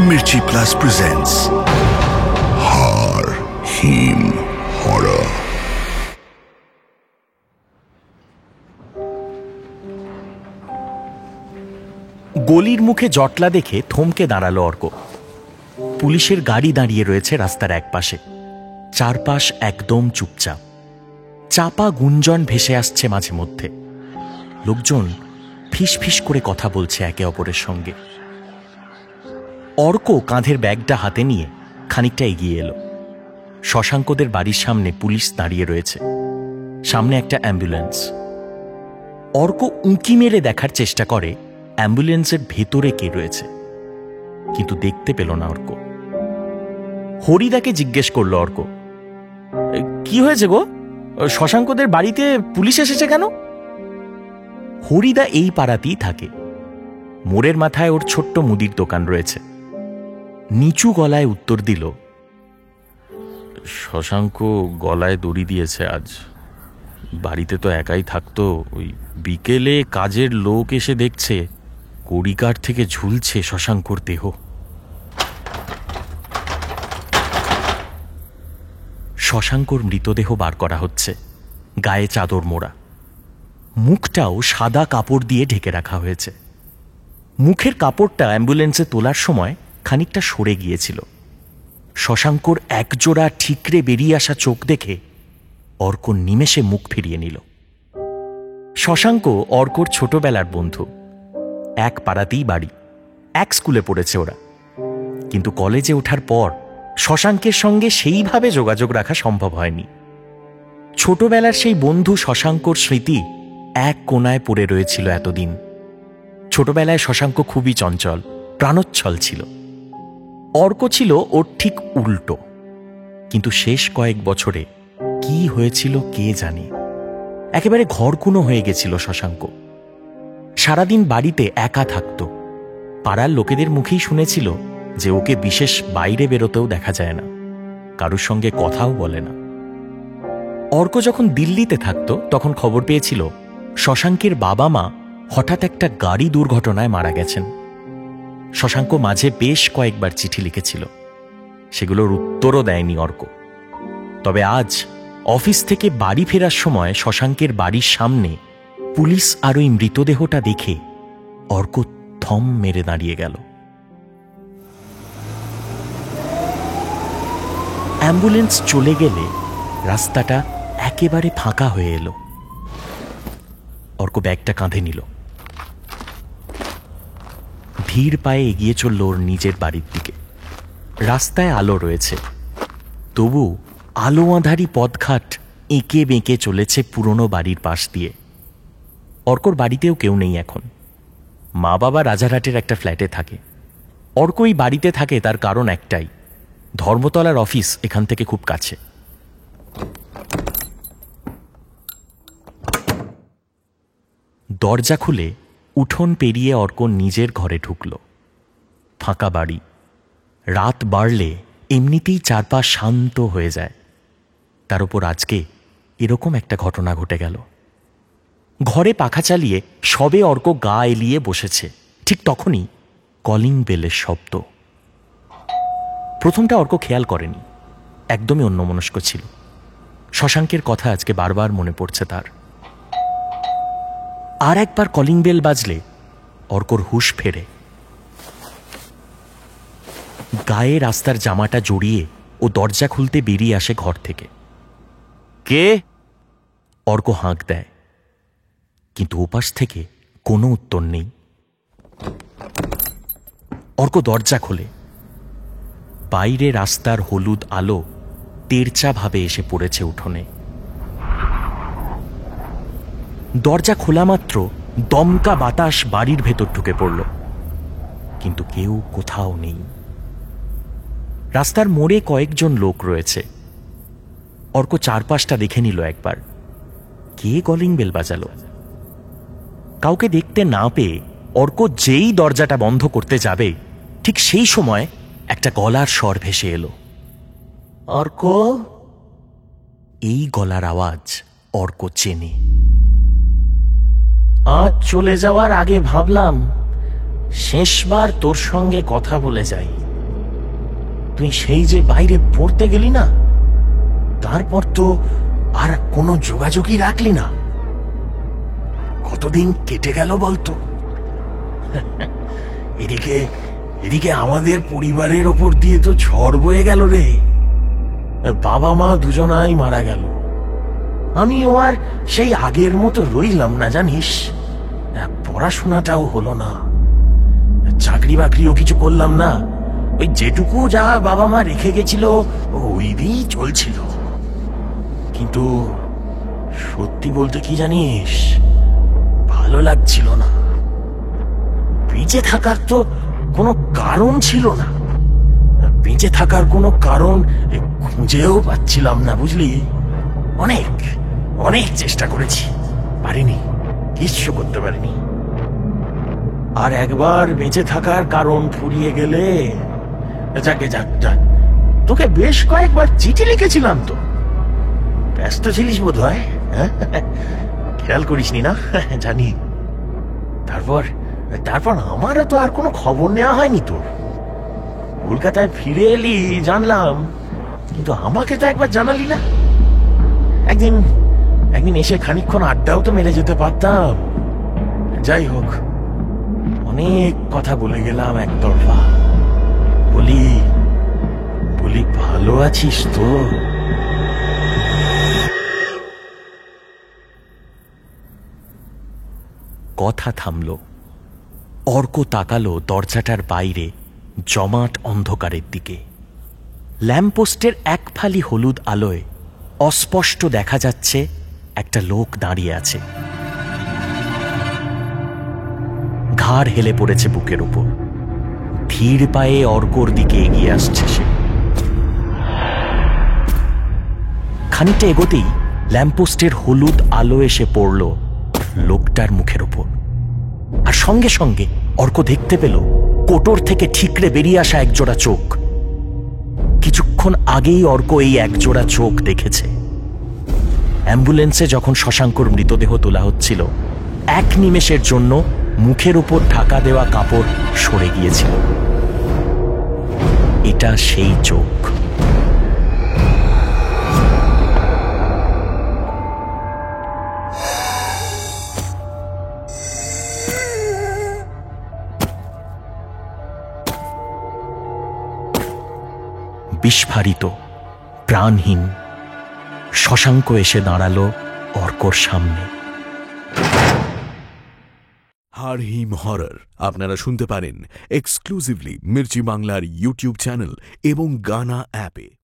Mirchi Plus presents Har Him Horror. গলির মুখে জটলা দেখে থমকে দাঁড়ালো অর্ক। পুলিশের গাড়ি দাঁড়িয়ে রয়েছে রাস্তার একপাশে। চারপাশ একদম চুপচাপ। চাপা গুঞ্জন ভেসে আসছে মাঝে মধ্যে। লোকজন ফিস ফিস করে কথা বলছে একে অপরের সঙ্গে। অর্ক কাঁধের ব্যাগটা হাতে নিয়ে খানিকটা এগিয়ে এলো। শশাঙ্কদের বাড়ির সামনে পুলিশ দাঁড়িয়ে রয়েছে। সামনে একটা অ্যাম্বুলেন্স। অর্ক উঁকি মেরে দেখার চেষ্টা করে অ্যাম্বুলেন্সের ভেতরে কে রয়েছে, কিন্তু দেখতে পেল না অর্ক। হরিদাকে জিজ্ঞেস করলো অর্ক, কি হয়েছে গো, শশাঙ্কদের বাড়িতে পুলিশ এসেছে কেন? হরিদা এই পাড়াতেই থাকে। মোড়ের মাথায় ওর ছোট্ট মুদির দোকান রয়েছে। নিচু গলায় উত্তর দিল, শশাঙ্ক গলায় দড়ি দিয়েছে আজ। বাড়িতে তো একাই থাকতো, ওই বিকেলে কাজের লোক এসে দেখছে কড়িকাঠ থেকে ঝুলছে শশাঙ্কর দেহ। শশাঙ্কর মৃতদেহ বার করা হচ্ছে, গায়ে চাদর মোড়া। মুখটাও সাদা কাপড় দিয়ে ঢেকে রাখা হয়েছে। মুখের কাপড়টা অ্যাম্বুলেন্সে তোলার সময় খানিকটা সরে গিয়েছিল। শশাঙ্কর একজোড়া ঠিকরে বেরিয়ে আসা চোখ দেখে অর্ক নিমেষে মুখ ফিরিয়ে নিল। শশাঙ্ক অর্কর ছোটবেলার বন্ধু। এক পাড়াতেই বাড়ি, এক স্কুলে পড়েছে ওরা। কিন্তু কলেজে ওঠার পর শশাঙ্কের সঙ্গে সেইভাবে যোগাযোগ রাখা সম্ভব হয়নি। ছোটবেলার সেই বন্ধু শশাঙ্কর স্মৃতি এক কোণায় পড়ে রয়েছিল এতদিন। ছোটবেলায় শশাঙ্ক খুবই চঞ্চল, প্রাণোচ্ছল ছিল। অর্ক ছিল ওর ঠিক উল্টো। কিন্তু শেষ কয়েক বছরে কি হয়েছিল কে জানে। একেবারে ঘরকুনো হয়ে গেছিল শশাঙ্ক। সারাদিন বাড়িতে একা থাকত। পাড়ার লোকেদের মুখেই শুনেছিল যে ওকে বিশেষ বাইরে বেরোতেও দেখা যায় না, কারোর সঙ্গে কথাও বলে না। অর্ক যখন দিল্লিতে থাকত তখন খবর পেয়েছিল শশাঙ্কের বাবা মা হঠাৎ একটা গাড়ি দুর্ঘটনায় মারা গেছেন। শশাঙ্ক মাঝে বেশ কয়েকবার চিঠি লিখেছিল, সেগুলোর উত্তরও দেয়নি অর্ক। তবে আজ অফিস থেকে বাড়ি ফেরার সময় শশাঙ্কের বাড়ির সামনে পুলিশ আর ওই মৃতদেহটা দেখে অর্ক থম মেরে দাঁড়িয়ে গেল। অ্যাম্বুলেন্স চলে গেলে রাস্তাটা একেবারে ফাঁকা হয়ে এলো। অর্ক ব্যাগটা কাঁধে নিল। ধীর পায়ে এগিয়ে চলল ওর নিজের বাড়ির দিকে। রাস্তায় আলো রয়েছে, তবু আলো আঁধারি পথঘাট এঁকে বেঁকে চলেছে পুরনো বাড়ির পাশ দিয়ে। অর্কর বাড়িতেও কেউ নেই এখন। মা বাবা রাজারহাটের একটা ফ্ল্যাটে থাকে। অর্ক এই বাড়িতে থাকে তার কারণ একটাই, ধর্মতলার অফিস এখান থেকে খুব কাছে। দরজা খুলে উঠোন পেরিয়ে অর্ক নিজের ঘরে ঢুকল। ফাঁকা বাড়ি। রাত বাড়লে এমনিতেই চারপাশ শান্ত হয়ে যায়। তার উপর আজকে এরকম একটা ঘটনা ঘটে গেল। ঘরে পাখা চালিয়ে সবে অর্ক গা এলিয়ে বসেছে, ঠিক তখনই কলিং বেলের শব্দ। প্রথমটা অর্ক খেয়াল করেনি, একদমই অন্যমনস্ক ছিল। শশাঙ্কের কথা আজকে বারবার মনে পড়ছে তার। আর একবার কলিং বেল বাজলে অর্কর হুঁশ ফেরে। গায়ে রাস্তার জামাটা জড়িয়ে ও দরজা খুলতে বেরিয়ে আসে ঘর থেকে। কে? অর্ক হাঁক দেয়, কিন্তু ওপাশ থেকে কোনো উত্তর নেই। অর্ক দরজা খোলে। বাইরে রাস্তার হলুদ আলো তেরচা ভাবে এসে পড়েছে উঠোনে। দরজা খোলা মাত্র দমকা বাতাস বাড়ির ভেতর ঢুকে পড়ল, কিন্তু কেউ কোথাও নেই। রাস্তার মোড়ে কয়েকজন লোক রয়েছে। অর্ক চারপাশটা দেখে নিল একবার। কে কলিং বেল বাজালো? কাউকে দেখতে না পেয়ে অর্ক যেই দরজাটা বন্ধ করতে যাবে, ঠিক সেই সময় একটা গলার স্বর ভেসে এলো, অর্ক। এই গলার আওয়াজ অর্ক চেনে। আজ চলে যাওয়ার আগে ভাবলাম শেষবার তোর সঙ্গে কথা বলে যাই। তুই সেই যে বাইরে পড়তে গেলি না, তারপর তো আর কোনো যোগাযোগই রাখলি না। কতদিন কেটে গেল বলতো? এদিকে এদিকে আমাদের পরিবারের ওপর দিয়ে তো ঝড় বয়ে গেল রে। বাবা মা দুজনাই মারা গেল। আমিও আর সেই আগের মতো রইলাম না জানিস। পড়াশোনাটাও হলো না, চাকরি বাকরিও কিছু করলাম না। ওই যেটুকু যা বাবা মা রেখে গেছিল ওই দিয়েই চলছিল। কিন্তু সত্যি বলতে কি জানিস, ভালো লাগছিল না। বেঁচে থাকার তো কোনো কারণ ছিল না, বেঁচে থাকার কোনো কারণ খুঁজেও পাচ্ছিলাম না, বুঝলি? অনেক অনেক চেষ্টা করেছি, পারিনি, কিচ্ছু করতে পারিনি। আর একবার বেঁচে থাকার কারণ ফুরিয়ে গেলে, যাকে যাক, তোকে বেশ কয়েকবার চিঠি লিখেছিলাম তো। ব্যস্ত ছিলিস বোধ হয়, খেয়াল করিসনি না? জানি। তারপর তারপর আমারও তো আর কোনো খবর নেওয়া হয়নি তোর। কলকাতায় ফিরে এলি জানলাম, কিন্তু আমাকে তো একবার জানালি না। একদিন একদিন এসে খানিকক্ষণ আড্ডাও তো মেরে যেতে পারতাম। যাই হোক, অনেক কথা বলে গেলাম একতরফা। বলি বলি ভালো আছিস তো? কথা থামল। অর্ক তাকালো দরজাটার বাইরে জমাট অন্ধকারের দিকে। ল্যাম্পপোস্টের এক ফালি হলুদ আলোয় অস্পষ্ট দেখা যাচ্ছে একটা লোক দাঁড়িয়ে আছে। ঘাড় হেলে পড়েছে বুকের উপর। ধীর পায়ে অর্কর দিকে এগিয়ে আসছে সে। খানিকটা এগোতেই ল্যাম্পপোস্টের হলুদ আলো এসে পড়ল লোকটার মুখের উপর। আর সঙ্গে সঙ্গে অর্ক দেখতে পেল কোটর থেকে ঠিকরে বেরিয়ে আসা একজোড়া চোখ। কিছুক্ষণ আগেই অর্ক এই একজোড়া চোখ দেখেছে। অ্যাম্বুলেন্সে যখন শশাঙ্কর মৃতদেহ তোলা হচ্ছিল, এক নিমেষের জন্য মুখের উপর ঢাকা দেওয়া কাপড় সরে গিয়েছিল। এটা সেই চোখ। বিস্ফারিত, প্রাণহীন শশাঙ্ক এসে দাঁড়ালো অর্কর সামনে। হাড় হিম হরর আপনারা শুনতে পারেন এক্সক্লুসিভলি মির্চি বাংলার ইউটিউব চ্যানেল এবং গানা অ্যাপে।